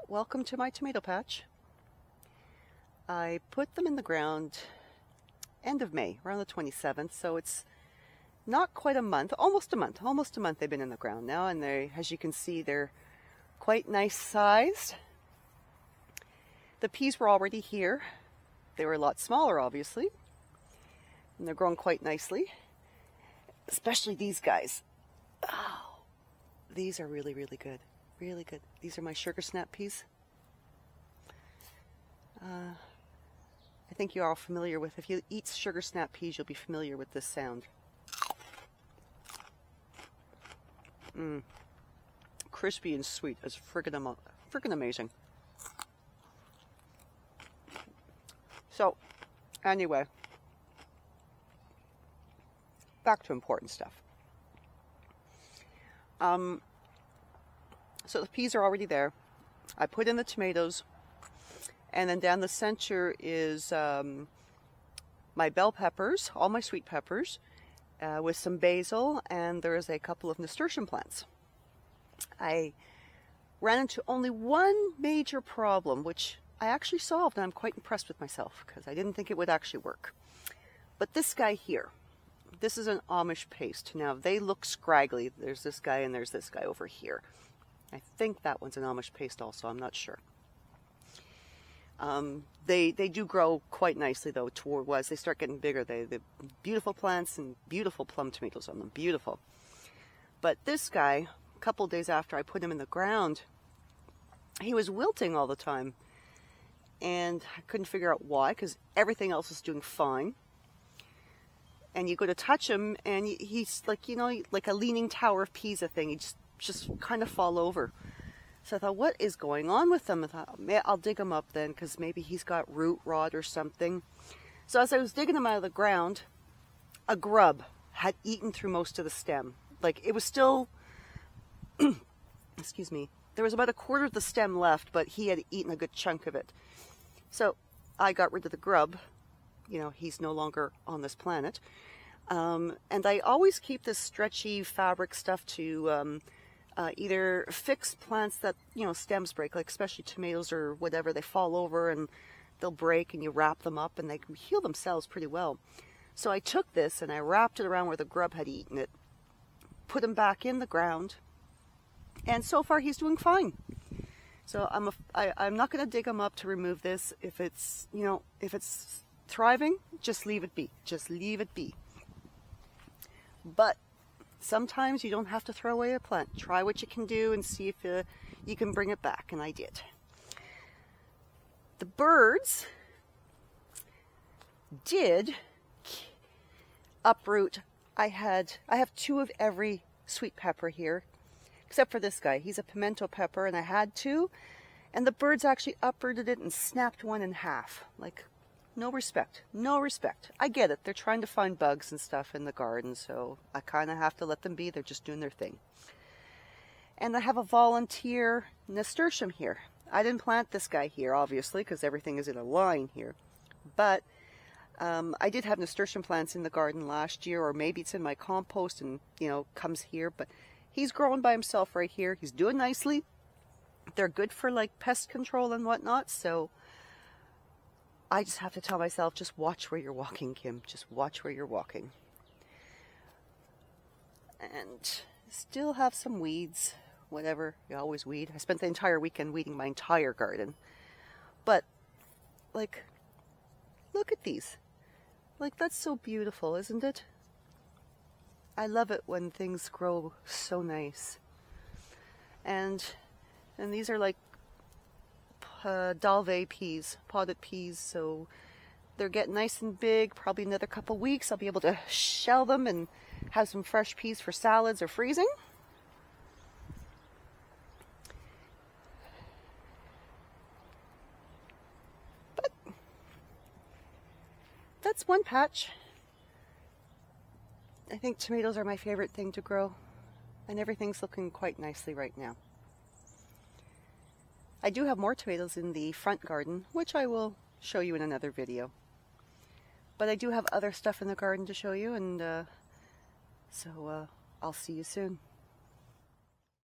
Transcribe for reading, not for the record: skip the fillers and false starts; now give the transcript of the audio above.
welcome to my tomato patch. I put them in the ground end of May, around the 27th, so it's not quite a month, almost a month they've been in the ground now, and they, as you can see, they're quite nice sized. The peas were already here. They were a lot smaller, obviously, and they're growing quite nicely, especially these guys. Oh, these are really, really good. Really good. These are my sugar snap peas. I think you're all familiar with, if you eat sugar snap peas, you'll be familiar with this sound. Crispy and sweet. It's friggin' amazing. So, anyway, back to important stuff. So the peas are already there. I put in the tomatoes, and then down the center is my bell peppers, all my sweet peppers, with some basil, and there is a couple of nasturtium plants. I ran into only one major problem, which I actually solved, and I'm quite impressed with myself because I didn't think it would actually work. But this guy here, this is an Amish paste. Now, they look scraggly. There's this guy and there's this guy over here. I think that one's an Amish paste also. I'm not sure. They do grow quite nicely, though, as they start getting bigger. They're beautiful plants and beautiful plum tomatoes on them. Beautiful. But this guy, a couple days after I put him in the ground, he was wilting all the time. And I couldn't figure out why, because everything else was doing fine. And you go to touch him, and he's like, you know, like a leaning tower of Pisa thing. He just kind of fall over. So I thought, what is going on with him? I thought, I'll dig him up then, because maybe he's got root rot or something. So as I was digging him out of the ground, a grub had eaten through most of the stem. Like, it was still, excuse me, there was about a quarter of the stem left, but he had eaten a good chunk of it. So I got rid of the grub. You know, he's no longer on this planet. And I always keep this stretchy fabric stuff to either fix plants that, you know, stems break, like especially tomatoes or whatever. They fall over and they'll break, and you wrap them up and they can heal themselves pretty well. So I took this and I wrapped it around where the grub had eaten it, put him back in the ground, and so far he's doing fine. So I'm not going to dig him up to remove this. If it's, you know, if it's thriving, just leave it be. Just leave it be. But sometimes you don't have to throw away a plant. Try what you can do and see if you can bring it back, and I did. The birds did uproot. I have two of every sweet pepper here, except for this guy. He's a pimento pepper, and I had two, and the birds actually uprooted it and snapped one in half. Like, no respect. No respect. I get it. They're trying to find bugs and stuff in the garden, so I kind of have to let them be. They're just doing their thing. And I have a volunteer nasturtium here. I didn't plant this guy here, obviously, because everything is in a line here. But I did have nasturtium plants in the garden last year, or maybe it's in my compost and, you know, comes here. But he's growing by himself right here. He's doing nicely. They're good for, like, pest control and whatnot, so I just have to tell myself, just watch where you're walking, Kim. Just watch where you're walking. And still have some weeds, whatever. You always weed. I spent the entire weekend weeding my entire garden. But, like, look at these. Like, that's so beautiful, isn't it? I love it when things grow so nice. And these are like dalve peas, potted peas, so they're getting nice and big. Probably another couple weeks I'll be able to shell them and have some fresh peas for salads or freezing. But that's one patch. I think tomatoes are my favorite thing to grow, and everything's looking quite nicely right now. I do have more tomatoes in the front garden, which I will show you in another video. But I do have other stuff in the garden to show you, and so I'll see you soon.